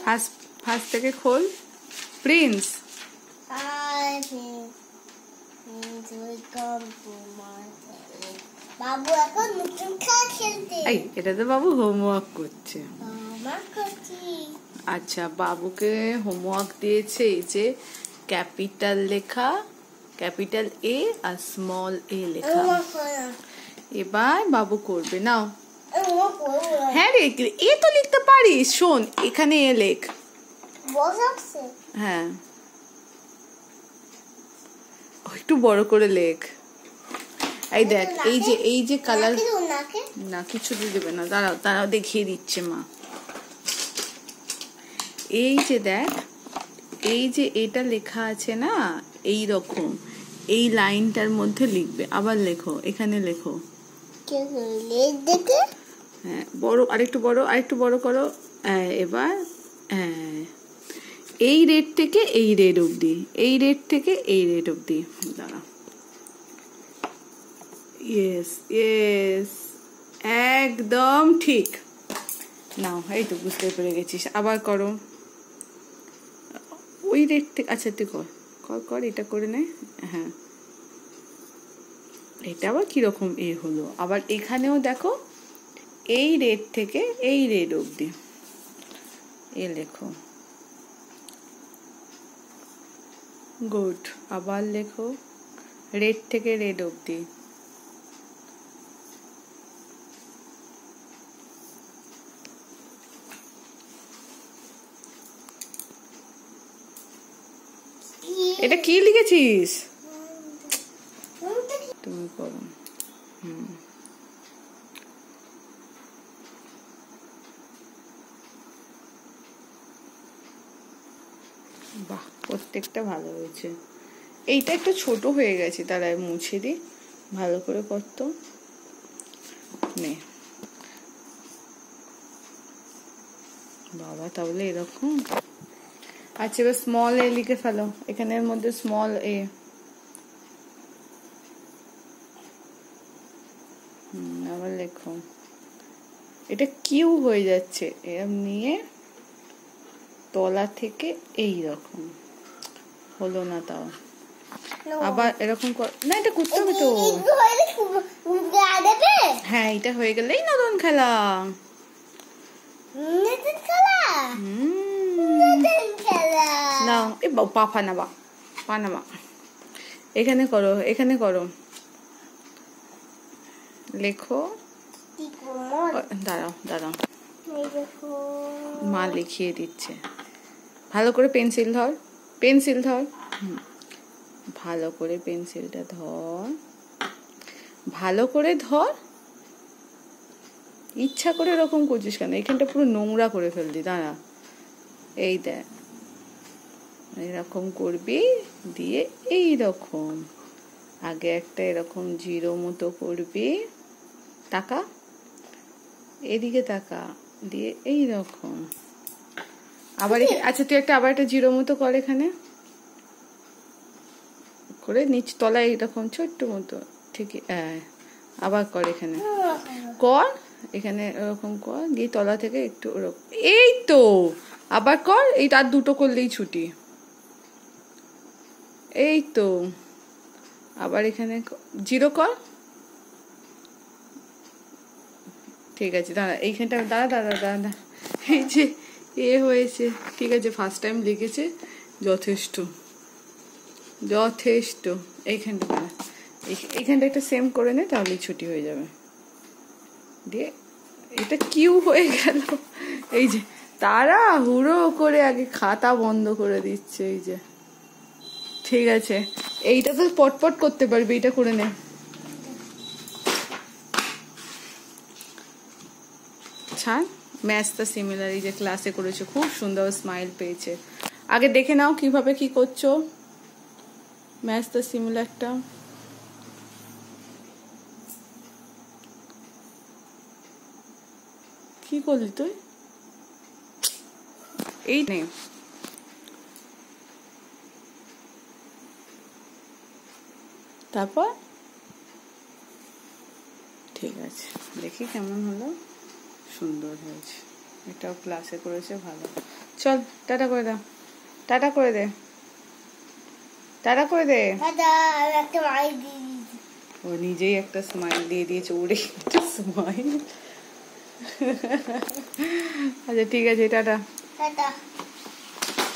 First থেকে খোল। Prince বাবু এখন নতুন খেলা খেলতে। এই এটা তো বাবু হোমওয়ার্ক করছে। আচ্ছা, বাবুকে হোমওয়ার্ক দিয়েছে এই যে ক্যাপিটাল লেখা, ক্যাপিটাল এ আর স্মল এ লেখা। এবার বাবু করবে, নাও। হ্যাঁ রে, এ তো লিখতে পারিস, শোন এখানে এ লেখ। হ্যাঁ, একটু বড় করে লেখ। এই দেখ, এই যে কালার, না কিছু দেবে না, দাঁড়াও দেখিয়ে দিচ্ছে মা। এই যে দেখ, এই যে এটা লেখা আছে না, এই রকম এই লাইনটার মধ্যে লিখবে। আবার লেখো, এখানে লেখো। হ্যাঁ, বড়, আরেকটু বড় করো। এবার এই রেড থেকে এই রেড অবধি, এই রেড থেকে এই রেড অবধি। দাঁড়া, ইয়েস ইয়েস, একদম ঠিক। নাও, এই তো বুঝতে পেরে গেছিস। আবার করো ওই রেড থেকে। আচ্ছা তুই কর, এটা করে নে। হ্যাঁ, এটা আবার কিরকম এ হলো। আবার এখানেও দেখো, এই রেড থেকে এই রেড অবধি এ লেখো। গুড। আবার লেখো, রেড থেকে রেড অবধি। এটা কি লিখেছিস? তুমি করো। বাহ, প্রত্যেকটা ভালো হয়েছে। এইটা একটু ছোট হয়ে গেছে, তারা মুছে দি, ভালো করে করতো। নে বাবা, তাহলে এরকম। আচ্ছা, এবার স্মল এ লিখে ফেলো, এখানের মধ্যে স্মল এ। আবার লেখো। এটা কিউ হয়ে যাচ্ছে, এরকম নিয়ে তলা থেকে এই রকম হলো না, তাও আবার এরকম না, এটা করতে হবে তো। হ্যাঁ, এটা হয়ে গেলেই নতুন খেলা। নাও, এ পা নাবা, এখানে করো, লেখো। দাঁড়াও, মা লিখিয়ে দিচ্ছে। ভালো করে পেন্সিল ধর, ভালো করে পেন্সিলটা ধর, ভালো করে ধর। ইচ্ছা করে এরকম করছিস কেন? এখানটা পুরো নোংরা করে ফেললি। দাঁড়া, এই দেখ, এরকম করবি, দিয়ে এই রকম আগে একটা এরকম জিরো মতো করবি। তাকা, এদিকে তাকা, দিয়ে এই রকম আবার। আচ্ছা, তুই আবার একটা জিরো মতো কর, এখানে করে নিচ তলায় এরকম ছোট্ট মতো, ঠিক। আবার কর, এখানে কর, এখানে এরকম কর, দিয়ে তলা থেকে একটু ওরকম। এই তো, আবার কর। এই আর দুটো করলেই ছুটি। এই তো, আবার এখানে জিরো কর। ঠিক আছে, দাঁড়া, এইখানটা দাঁড়া। এই যে এ হয়েছে, ঠিক আছে, ফার্স্ট টাইম লিখেছে, যথেষ্ট। এইখানটা দাঁড়া, এইখানটা একটা সেম করে নে, তাহলেই ছুটি হয়ে যাবে। দিয়ে এটা কিউ হয়ে গেল। এই যে তারা হুড়ো করে আগে খাতা বন্ধ করে দিচ্ছে। এই যে ঠিক আছে, এইটা তো পটপট করতে পারবি, এটা করে নে। ছাড়, ম্যাথস দ্য সিমিলার, এই যে ক্লাসে করেছো, খুব সুন্দর স্মাইল পেয়েছে। আগে দেখে নাও কিভাবে কি করছো ম্যাথস দ্য সিমিলারটা। কি করলি তুই? এই নেই, তারপর ঠিক আছে, দেখি কেমন হলো। সুন্দর হয়েছে, এটাও ক্লাসে করেছে, ভালো। চল টাটা করে দাও, টাটা করে দে, টাটা করে দে। দাদা আমি একটা মাই দিয়ে দিয়েছি। ও নিজেই একটা স্মাইল দিয়ে দিয়েছে, ওরে একটা স্মাইল। আচ্ছা ঠিক আছে, টাটা। টাটা।